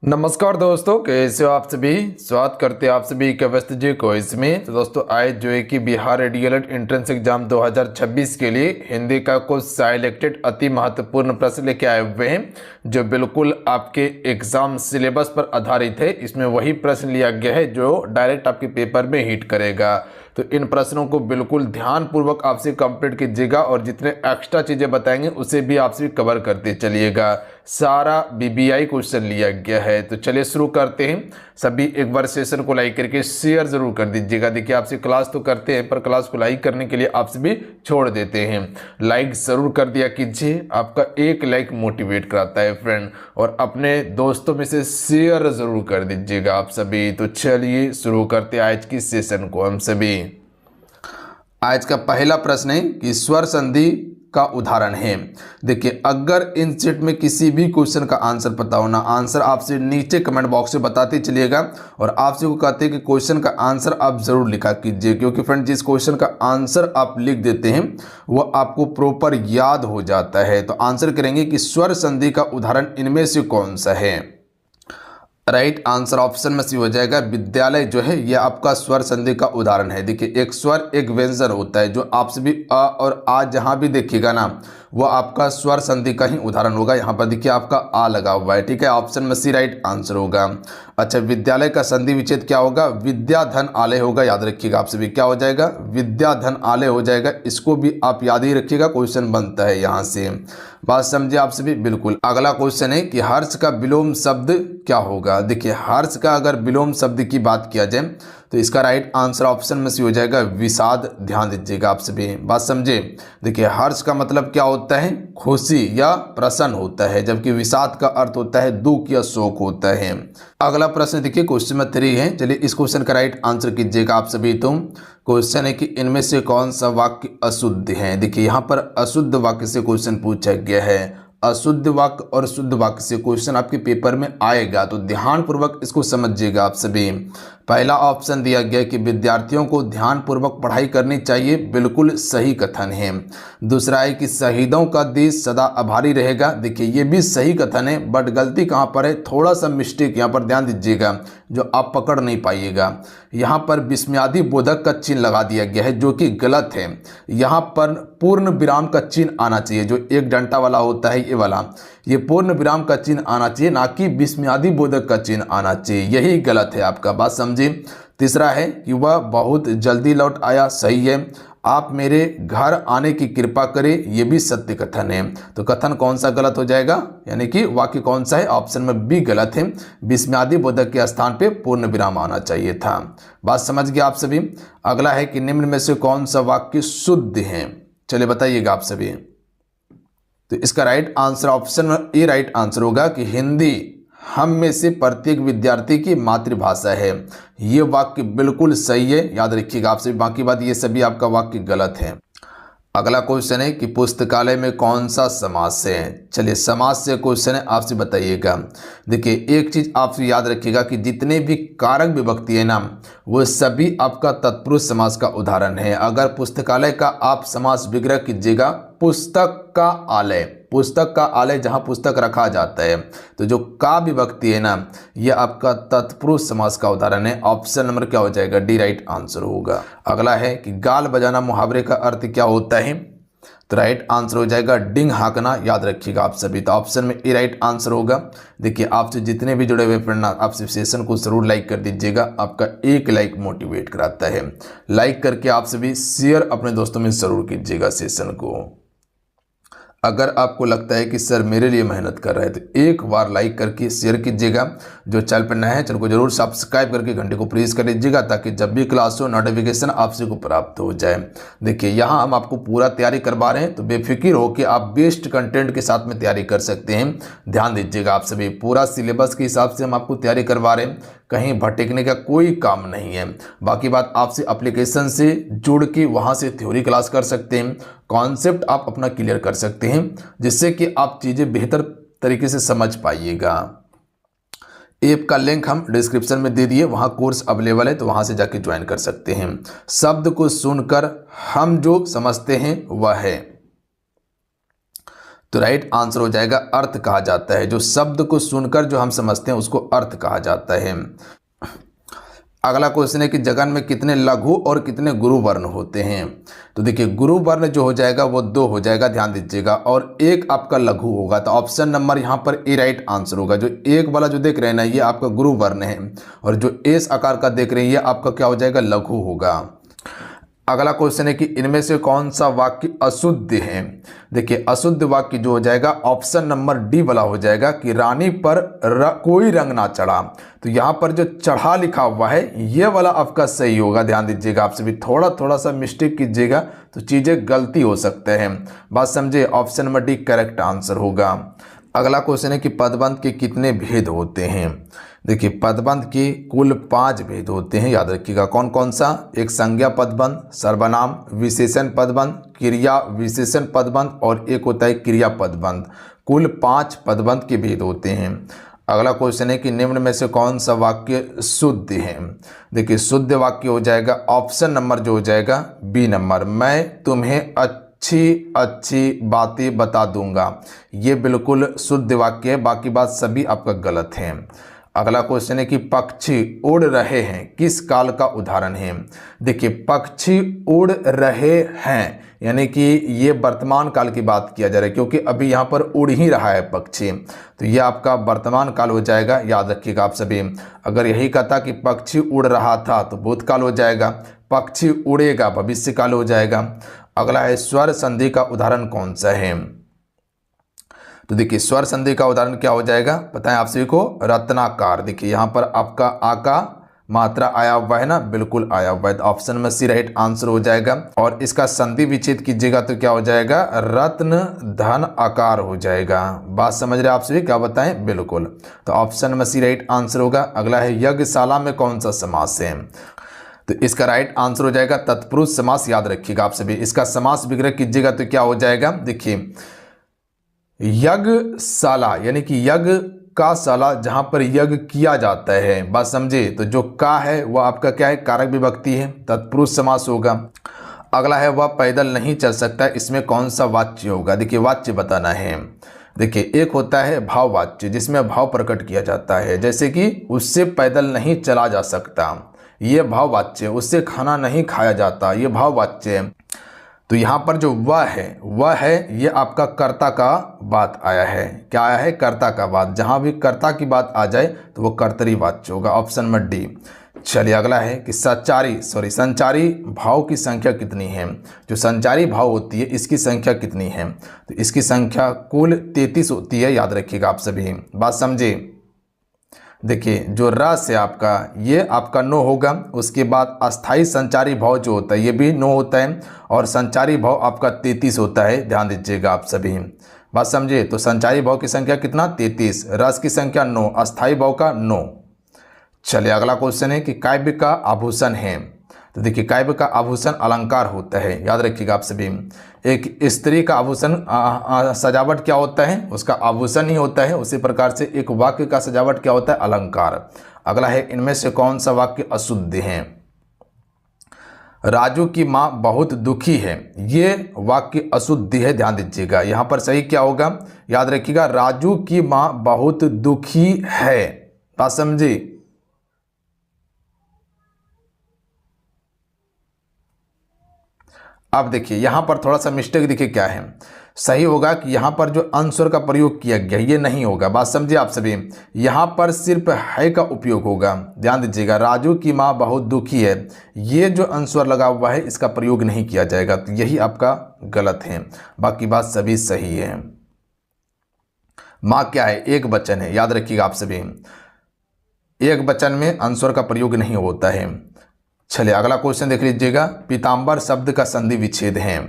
नमस्कार दोस्तों, कैसे हो आप सभी। स्वागत करते हैं आप सभी के व्यस्त जी को इसमें। तो दोस्तों आज जो है कि बिहार डीएलएड एंट्रेंस एग्जाम 2026 के लिए हिंदी का कुछ सिलेक्टेड अति महत्वपूर्ण प्रश्न लेके आए हुए हैं जो बिल्कुल आपके एग्जाम सिलेबस पर आधारित है। इसमें वही प्रश्न लिया गया है जो डायरेक्ट आपके पेपर में हिट करेगा। तो इन प्रश्नों को बिल्कुल ध्यानपूर्वक आपसे कंप्लीट कीजिएगा और जितने एक्स्ट्रा चीज़ें बताएंगे उसे भी आपसे कवर करते चलिएगा। सारा बीबीआई क्वेश्चन लिया गया है। तो चलिए शुरू करते हैं। सभी एक बार सेशन को लाइक करके शेयर जरूर कर दीजिएगा। देखिए आपसे क्लास तो करते हैं पर क्लास को लाइक करने के लिए आपसे भी छोड़ देते हैं। लाइक जरूर कर दिया कीजिए, आपका एक लाइक मोटिवेट कराता है फ्रेंड। और अपने दोस्तों में से शेयर जरूर कर दीजिएगा आप सभी। तो चलिए शुरू करते हैं आज की सेशन को हम सभी। आज का पहला प्रश्न है कि स्वर संधि का उदाहरण है। देखिए अगर इन सेट में किसी भी क्वेश्चन का आंसर पता हो ना, आंसर आपसे नीचे कमेंट बॉक्स में बताते चलिएगा। और आपसे को कहते हैं कि क्वेश्चन का आंसर आप जरूर लिखा कीजिए, क्योंकि फ्रेंड जिस क्वेश्चन का आंसर आप लिख देते हैं वो आपको प्रॉपर याद हो जाता है। तो आंसर करेंगे कि स्वर संधि का उदाहरण इनमें से कौन सा है। राइट आंसर ऑप्शन में से हो जाएगा विद्यालय जो है यह आपका स्वर संधि का उदाहरण है। देखिए एक स्वर एक व्यंजन होता है जो आपसे भी अ और आ जहां भी देखिएगा ना वो आपका स्वर संधि का ही उदाहरण होगा। यहाँ पर देखिए आपका आ लगा हुआ है, ठीक है। ऑप्शन में सी राइट आंसर होगा। अच्छा विद्यालय का संधि विच्छेद क्या होगा, विद्या धन आलय होगा। याद रखिएगा आपसे भी क्या हो जाएगा, विद्या धन आलय हो जाएगा। इसको भी आप याद ही रखिएगा, क्वेश्चन बनता है यहाँ से। बात समझे आप सभी बिल्कुल। अगला क्वेश्चन है कि हर्ष का विलोम शब्द क्या होगा। देखिए हर्ष का अगर विलोम शब्द की बात किया जाए तो इसका राइट आंसर ऑप्शन में से हो जाएगा विषाद। ध्यान दीजिएगा आप सभी, बात समझे। देखिए हर्ष का मतलब क्या होता है, खुशी या प्रसन्न होता है, जबकि विषाद का अर्थ होता है दुख या शोक होता है। अगला प्रश्न देखिए क्वेश्चन में 3 है। चलिए इस क्वेश्चन का राइट आंसर कीजिएगा आप सभी। तो क्वेश्चन है कि इनमें से कौन सा वाक्य अशुद्ध है। देखिए यहाँ पर अशुद्ध वाक्य से क्वेश्चन पूछा गया है। अशुद्ध वाक्य और शुद्ध वाक्य से क्वेश्चन आपके पेपर में आएगा, तो ध्यानपूर्वक इसको समझिएगा आप सभी। पहला ऑप्शन दिया गया कि विद्यार्थियों को ध्यानपूर्वक पढ़ाई करनी चाहिए, बिल्कुल सही कथन है। दूसरा है कि शहीदों का देश सदा आभारी रहेगा। देखिए ये भी सही कथन है, बट गलती कहाँ पर है, थोड़ा सा मिस्टेक यहाँ पर ध्यान दीजिएगा जो आप पकड़ नहीं पाइएगा। यहाँ पर विस्मयादि बोधक का चिन्ह लगा दिया गया है जो कि गलत है। यहाँ पर पूर्ण विराम का चिन्ह आना चाहिए, जो एक डंटा वाला होता है ये वाला, ये पूर्ण विराम का चिन्ह आना चाहिए, ना कि विस्मयादि बोधक का चिन्ह आना चाहिए। यही गलत है आपका, बात समझिए। तीसरा है कि वह बहुत जल्दी लौट आया, सही है। आप मेरे घर आने की कृपा करें, यह भी सत्य कथन है। तो कथन कौन सा गलत हो जाएगा, यानी कि वाक्य कौन सा है, ऑप्शन में बी गलत है। विस्मयादि बोधक के स्थान पे पूर्ण विराम आना चाहिए था। बात समझ गए आप सभी। अगला है कि निम्न में से कौन सा वाक्य शुद्ध है। चलिए बताइएगा आप सभी। तो इसका राइट आंसर ऑप्शन में ए राइट आंसर होगा कि हिंदी हम में से प्रत्येक विद्यार्थी की मातृभाषा है। ये वाक्य बिल्कुल सही है, याद रखिएगा आप सभी। बाकी बात ये सभी आपका वाक्य गलत है। अगला क्वेश्चन है कि पुस्तकालय में कौन सा समास है। चलिए समास से क्वेश्चन है, आपसे बताइएगा। देखिए एक चीज आपसे याद रखिएगा कि जितने भी कारक विभक्ति है ना वो सभी आपका तत्पुरुष समास का उदाहरण है। अगर पुस्तकालय का आप समास विग्रह कीजिएगा, पुस्तक का आलय, पुस्तक का आलय जहां पुस्तक रखा जाता है, तो जो का विभक्ति है ना यह आपका तत्पुरुष समास का उदाहरण है। ऑप्शन नंबर क्या हो जाएगा, डी राइट आंसर होगा। अगला है कि गाल बजाना मुहावरे का अर्थ क्या होता है। तो राइट आंसर हो जाएगा डिंग हाँकना। याद रखिएगा आप सभी। तो ऑप्शन में ए राइट आंसर होगा। देखिए आपसे जितने भी जुड़े हुए फ्रेंड आपसे सेशन को जरूर लाइक कर दीजिएगा, आपका एक लाइक मोटिवेट कराता है। लाइक करके आप सभी शेयर अपने दोस्तों में जरूर कीजिएगा सेशन को। अगर आपको लगता है कि सर मेरे लिए मेहनत कर रहे हैं तो एक बार लाइक करके शेयर कीजिएगा। जो चैनल पर नए हैं चैनल को जरूर सब्सक्राइब करके घंटे को प्रेस कर लीजिएगा ताकि जब भी क्लास हो नोटिफिकेशन आपसे को प्राप्त हो जाए। देखिए यहाँ हम आपको पूरा तैयारी करवा रहे हैं, तो बेफिक्र हो कि आप बेस्ट कंटेंट के साथ में तैयारी कर सकते हैं। ध्यान दीजिएगा आप सभी, पूरा सिलेबस के हिसाब से हम आपको तैयारी करवा रहे हैं, कहीं भटकने का कोई काम नहीं है। बाकी बात आपसे एप्लीकेशन से जुड़ के वहाँ से थ्योरी क्लास कर सकते हैं, कॉन्सेप्ट आप अपना क्लियर कर सकते हैं, जिससे कि आप चीज़ें बेहतर तरीके से समझ पाइएगा। ऐप का लिंक हम डिस्क्रिप्शन में दे दिए, वहाँ कोर्स अवेलेबल है, तो वहाँ से जाके ज्वाइन कर सकते हैं। शब्द को सुनकर हम जो समझते हैं वह है। तो राइट आंसर हो जाएगा अर्थ कहा जाता है। जो शब्द को सुनकर जो हम समझते हैं उसको अर्थ कहा जाता है। अगला क्वेश्चन है कि जगन में कितने लघु और कितने गुरु वर्ण होते हैं। तो देखिए गुरु वर्ण जो हो जाएगा वो 2 हो जाएगा, ध्यान दीजिएगा, और एक आपका लघु होगा। तो ऑप्शन नंबर यहाँ पर ए राइट आंसर होगा। जो एक वाला जो देख रहे हैं ना ये आपका गुरु वर्ण है, और जो एस आकार का देख रहे हैं ये आपका क्या हो जाएगा, लघु होगा। अगला क्वेश्चन है कि इनमें से कौन सा वाक्य अशुद्ध है। देखिए अशुद्ध वाक्य जो हो जाएगा ऑप्शन नंबर डी वाला हो जाएगा कि रानी पर कोई रंग ना चढ़ा। तो यहाँ पर जो चढ़ा लिखा हुआ है ये वाला आपका सही होगा। ध्यान दीजिएगा, आपसे भी थोड़ा सा मिस्टेक कीजिएगा तो चीज़ें गलती हो सकते हैं। बात समझे, option number D correct answer होगा। अगला क्वेश्चन है कि पदबंध के कितने भेद होते हैं। देखिए पदबंध के कुल 5 भेद होते हैं, याद रखिएगा। कौन कौन सा, एक संज्ञा पदबंध, सर्वनाम विशेषण पदबंध, क्रिया विशेषण पदबंध और एक होता है क्रिया पदबंध। कुल 5 पदबंध के भेद होते हैं। अगला क्वेश्चन है कि निम्न में से कौन सा वाक्य शुद्ध है। देखिए शुद्ध वाक्य हो जाएगा ऑप्शन नंबर जो हो जाएगा बी नंबर, मैं तुम्हें अच्छी बातें बता दूंगा। ये बिल्कुल शुद्ध वाक्य है, बाकी बात सभी आपका गलत है। अगला क्वेश्चन है कि पक्षी उड़ रहे हैं किस काल का उदाहरण है। देखिए पक्षी उड़ रहे हैं यानी कि ये वर्तमान काल की बात किया जा रहा है, क्योंकि अभी यहाँ पर उड़ ही रहा है पक्षी, तो ये आपका वर्तमान काल हो जाएगा। याद रखिएगा आप सभी, अगर यही कहता कि पक्षी उड़ रहा था तो भूतकाल हो जाएगा, पक्षी उड़ेगा भविष्य काल हो जाएगा। अगला है स्वर संधि का उदाहरण कौन सा है। तो देखिए स्वर संधि का उदाहरण क्या हो जाएगा, बताएं आप सभी को, रत्नाकार। देखिए यहाँ पर आपका आ का मात्रा आया हुआ है ना, बिल्कुल आया हुआ है, तो ऑप्शन में सी राइट आंसर हो जाएगा। और इसका संधि विच्छेद कीजिएगा तो क्या हो जाएगा, रत्न धन आकार हो जाएगा। बात समझ रहे आप सभी, क्या बताएं, बिल्कुल, तो ऑप्शन में सी राइट आंसर होगा। अगला है यज्ञशाला में कौन सा समास है। तो इसका राइट आंसर हो जाएगा तत्पुरुष समास। याद रखिएगा आप सभी, इसका समास विग्रह कीजिएगा तो क्या हो जाएगा, देखिए यज्ञशाला यानी कि यज्ञ का शाला जहां पर यज्ञ किया जाता है। बात समझे, तो जो का है वह आपका क्या है, कारक विभक्ति है, तत्पुरुष समास होगा। अगला है वह पैदल नहीं चल सकता, इसमें कौन सा वाच्य होगा। देखिए वाच्य बताना है। देखिए एक होता है भाववाच्य जिसमें भाव प्रकट किया जाता है, जैसे कि उससे पैदल नहीं चला जा सकता, ये भाववाच्य। उससे खाना नहीं खाया जाता, ये भाववाच्य है। तो यहाँ पर जो वह है ये आपका कर्ता का बात आया है। क्या आया है, कर्ता का बात। जहाँ भी कर्ता की बात आ जाए तो वो कर्तरी वाच्य होगा, ऑप्शन नंबर डी। चलिए अगला है कि संचारी भाव की संख्या कितनी है। जो संचारी भाव होती है इसकी संख्या कितनी है, तो इसकी संख्या कुल 33 होती है। याद रखिएगा आप सभी, बात समझे। देखिए जो रस है आपका ये आपका 9 होगा। उसके बाद अस्थाई संचारी भाव जो होता है ये भी 9 होता है, और संचारी भाव आपका 33 होता है। ध्यान दीजिएगा आप सभी, बात समझिए। तो संचारी भाव की संख्या कितना, 33, रस की संख्या 9, अस्थाई भाव का 9। चलिए अगला क्वेश्चन है कि काव्य का आभूषण है। तो देखिए काव्य का आभूषण अलंकार होता है। याद रखिएगा आप सभी, एक स्त्री का आभूषण सजावट क्या होता है, उसका आभूषण ही होता है। उसी प्रकार से एक वाक्य का सजावट क्या होता है, अलंकार। अगला है इनमें से कौन सा वाक्य अशुद्ध है। राजू की माँ बहुत दुखी है, ये वाक्य अशुद्ध है। ध्यान दीजिएगा, यहाँ पर सही क्या होगा, याद रखिएगा राजू की माँ बहुत दुखी है। बात समझे। अब देखिए यहाँ पर थोड़ा सा मिस्टेक, देखिए क्या है, सही होगा कि यहाँ पर जो अनुस्वर का प्रयोग किया गया ये नहीं होगा। बात समझिए आप सभी, यहाँ पर सिर्फ है का उपयोग होगा। ध्यान दीजिएगा, राजू की माँ बहुत दुखी है, ये जो अनुस्वर लगा हुआ है इसका प्रयोग नहीं किया जाएगा, तो यही आपका गलत है। बाकी बात सभी सही है। माँ क्या है, एक वचन है। याद रखिएगा आप सभी, एक वचन में अनुस्वर का प्रयोग नहीं होता है। चलिए अगला क्वेश्चन देख लीजिएगा, पीताम्बर शब्द का संधि विच्छेद है।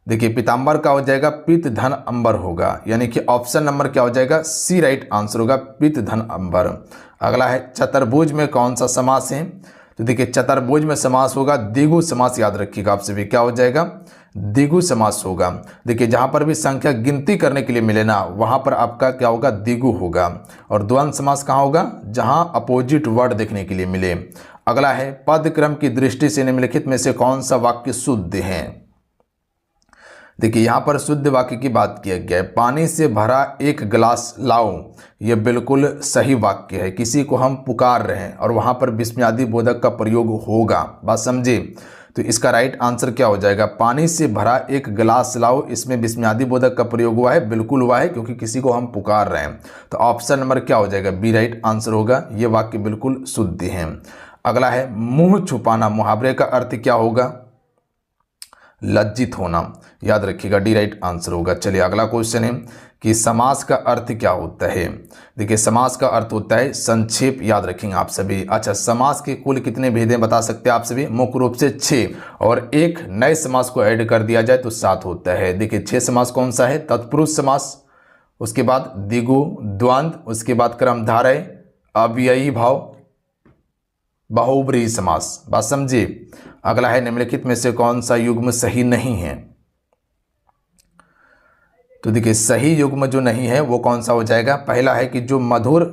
देखिए पीताम्बर का हो जाएगा पित धन अंबर होगा, यानी कि ऑप्शन नंबर क्या हो जाएगा, सी राइट आंसर होगा, पित धन अंबर। अगला है चतुर्भुज में कौन सा समास है। तो देखिए चतुर्भुज में समास होगा द्विगु समास। याद रखिएगा आप सभी, क्या हो जाएगा, द्विगु समास होगा। देखिए जहाँ पर भी संख्या गिनती करने के लिए मिले ना वहाँ पर आपका क्या होगा, द्विगु होगा। और द्वंद्व समास कहाँ होगा, जहाँ अपोजिट वर्ड देखने के लिए मिले। अगला है पद क्रम की दृष्टि से निम्नलिखित में से कौन सा वाक्य शुद्ध है। देखिए यहाँ पर शुद्ध वाक्य की बात किया गया है, पानी से भरा एक गिलास लाओ, ये बिल्कुल सही वाक्य है। किसी को हम पुकार रहे हैं और वहाँ पर विस्मयादि बोधक का प्रयोग होगा, बात समझे। तो इसका राइट आंसर क्या हो जाएगा, पानी से भरा एक गिलास लाओ, इसमें विस्मयादि बोधक का प्रयोग हुआ है, बिल्कुल हुआ है क्योंकि किसी को हम पुकार रहे हैं। तो ऑप्शन नंबर क्या हो जाएगा, बी राइट आंसर होगा। ये वाक्य बिल्कुल शुद्ध है। अगला है मुंह छुपाना, मुहावरे का अर्थ क्या होगा, लज्जित होना, याद रखिएगा डी राइट आंसर होगा। चलिए अगला क्वेश्चन है कि समास का अर्थ क्या होता है। देखिए समास का अर्थ होता है संक्षेप, याद रखेंगे आप सभी। अच्छा, समास के कुल कितने भेद हैं बता सकते हैं आप सभी, मुख्य रूप से 6, और एक नए समास को ऐड कर दिया जाए तो 7 होता है। देखिए 6 समास कौन सा है, तत्पुरुष समास, उसके बाद द्विगु, द्वंद्व, उसके बाद कर्मधारय, अव्ययी भाव, बहुब्रीहि समास, बात समझिए। अगला है निम्नलिखित में से कौन सा युग्म सही नहीं है। तो देखिए सही युग्म जो नहीं है वो कौन सा हो जाएगा, पहला है कि जो मधुर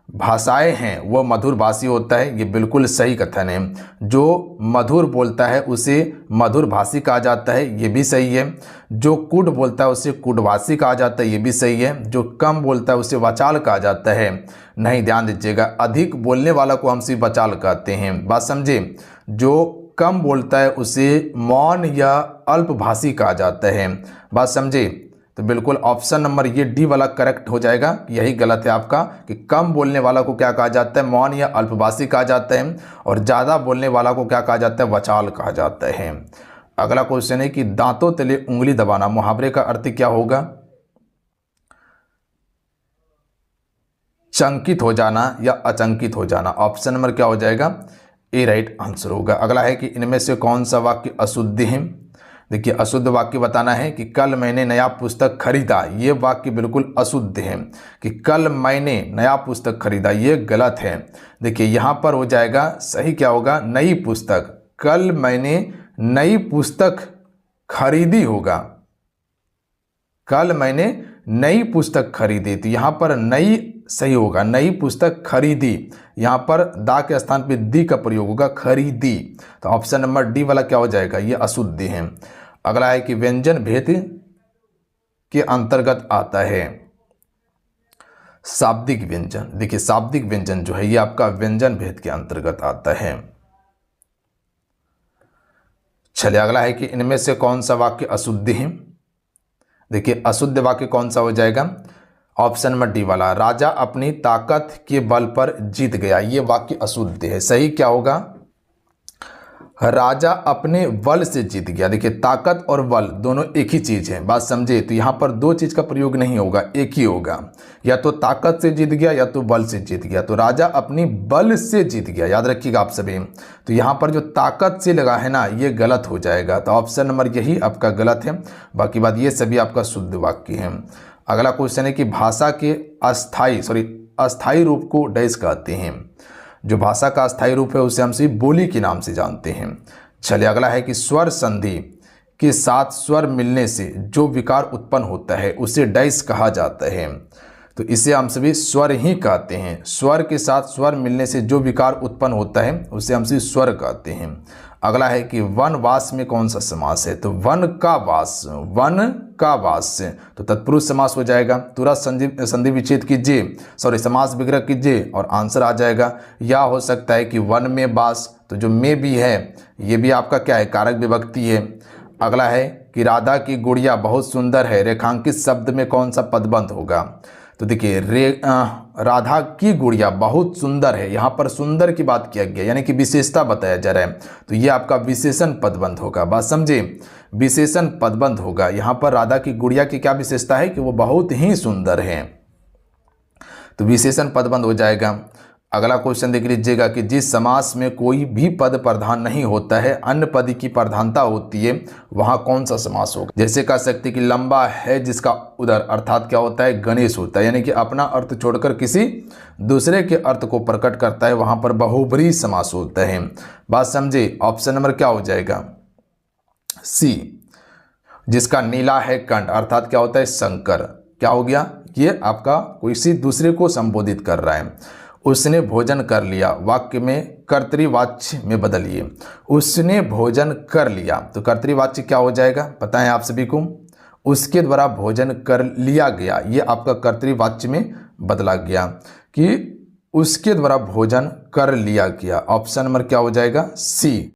भाषाएं हैं वो मधुर भाषी होता है, ये बिल्कुल सही कथन है। जो मधुर बोलता है उसे मधुर भाषी कहा जाता है, ये भी सही है। जो कूट बोलता है उसे कूटभाषी कहा जाता है, ये भी सही है। जो कम बोलता है उसे वाचाल कहा जाता है, नहीं, ध्यान दीजिएगा, अधिक बोलने वाला को हम सिर्फ वाचाल कहते हैं, बात समझे। जो कम बोलता है उसे मौन या अल्पभाषी कहा जाता है, बात समझे। तो बिल्कुल ऑप्शन नंबर ये डी वाला करेक्ट हो जाएगा, यही गलत है आपका, कि कम बोलने वाला को क्या कहा जाता है, मौन या अल्पभाषी कहा जाता है, और ज़्यादा बोलने वाला को क्या कहा जाता है, वचाल कहा जाता है। अगला क्वेश्चन है कि दांतों तले उंगली दबाना, मुहावरे का अर्थ क्या होगा, चंकित हो जाना या अचंकित हो जाना। ऑप्शन नंबर क्या हो जाएगा, ए राइट आंसर होगा। अगला है कि इनमें से कौन सा वाक्य अशुद्ध है। देखिए अशुद्ध वाक्य बताना है कि कल मैंने नया पुस्तक खरीदा, ये वाक्य बिल्कुल अशुद्ध है। कि कल मैंने नया पुस्तक खरीदा, ये गलत है। देखिए यहाँ पर हो जाएगा सही क्या होगा, नई पुस्तक, कल मैंने नई पुस्तक खरीदी होगा, कल मैंने नई पुस्तक खरीदी, तो यहाँ पर नई सही होगा, नई पुस्तक खरीदी। यहाँ पर दा के स्थान पे दी का प्रयोग होगा, खरीदी। तो ऑप्शन नंबर डी वाला क्या हो जाएगा, ये अशुद्ध है। अगला है कि व्यंजन भेद के अंतर्गत आता है शाब्दिक व्यंजन। देखिए शाब्दिक व्यंजन जो है ये आपका व्यंजन भेद के अंतर्गत आता है। चलिए अगला है कि इनमें से कौन सा वाक्य अशुद्ध है। देखिए अशुद्ध वाक्य कौन सा हो जाएगा, ऑप्शन नंबर डी वाला, राजा अपनी ताकत के बल पर जीत गया, ये वाक्य अशुद्ध है। सही क्या होगा, राजा अपने बल से जीत गया। देखिए ताकत और बल दोनों एक ही चीज है, बात समझे। तो यहाँ पर दो चीज का प्रयोग नहीं होगा, एक ही होगा, या तो ताकत से जीत गया या तो बल से जीत गया। तो राजा अपनी बल से जीत गया, याद रखिएगा आप सभी। तो यहाँ पर जो ताकत से लगा है ना, ये गलत हो जाएगा। तो ऑप्शन नंबर यही आपका गलत है, बाकी बात ये सभी आपका शुद्ध वाक्य है। अगला क्वेश्चन है कि भाषा के अस्थाई रूप को डैश कहते हैं। जो भाषा का अस्थाई रूप है उसे हम सिर्फ बोली के नाम से जानते हैं। चलिए अगला है कि स्वर संधि के साथ स्वर मिलने से जो विकार उत्पन्न होता है उसे डैश कहा जाता है। तो इसे हम सभी स्वर ही कहते हैं। स्वर के साथ स्वर मिलने से जो विकार उत्पन्न होता है उसे हम सिर्फ स्वर कहते हैं। अगला है कि वनवास में कौन सा समास है। तो वन का वास तो तत्पुरुष समास हो जाएगा। तुरंत संधि विच्छेद कीजिए, समास विग्रह कीजिए और आंसर आ जाएगा। या हो सकता है कि वन में वास, तो जो में भी है ये भी आपका क्या है, कारक विभक्ति है। अगला है कि राधा की गुड़िया बहुत सुंदर है, रेखांकित शब्द में कौन सा पदबंध होगा। तो देखिए राधा की गुड़िया बहुत सुंदर है, यहाँ पर सुंदर की बात किया गया, यानी कि विशेषता बताया जा रहा है। तो ये आपका विशेषण पदबंध होगा, बात समझे, विशेषण पदबंध होगा। यहाँ पर राधा की गुड़िया की क्या विशेषता है कि वो बहुत ही सुंदर है, तो विशेषण पदबंध हो जाएगा। अगला क्वेश्चन देख लीजिएगा कि जिस समास में कोई भी पद प्रधान नहीं होता है, अन्य पद की प्रधानता होती है, वहां कौन सा समास होगा। जैसे कह सकते कि लंबा है जिसका उदर, अर्थात क्या होता है, गणेश होता है, यानी कि अपना अर्थ छोड़कर किसी दूसरे के अर्थ को प्रकट करता है, वहां पर बहुब्रीहि समास होता है। बात समझे। ऑप्शन नंबर क्या हो जाएगा, सी। जिसका नीला है कंठ, अर्थात क्या होता है, शंकर। क्या हो गया, ये आपका किसी दूसरे को संबोधित कर रहा है। उसने भोजन कर लिया, वाक्य में कर्तृवाच्य में बदलिए। उसने भोजन कर लिया, तो कर्तृवाच्य क्या हो जाएगा, पता है आप सभी को। उसके द्वारा भोजन कर लिया गया, ये आपका कर्तरी में बदला गया कि उसके द्वारा भोजन कर लिया गया। ऑप्शन नंबर क्या हो जाएगा? सी।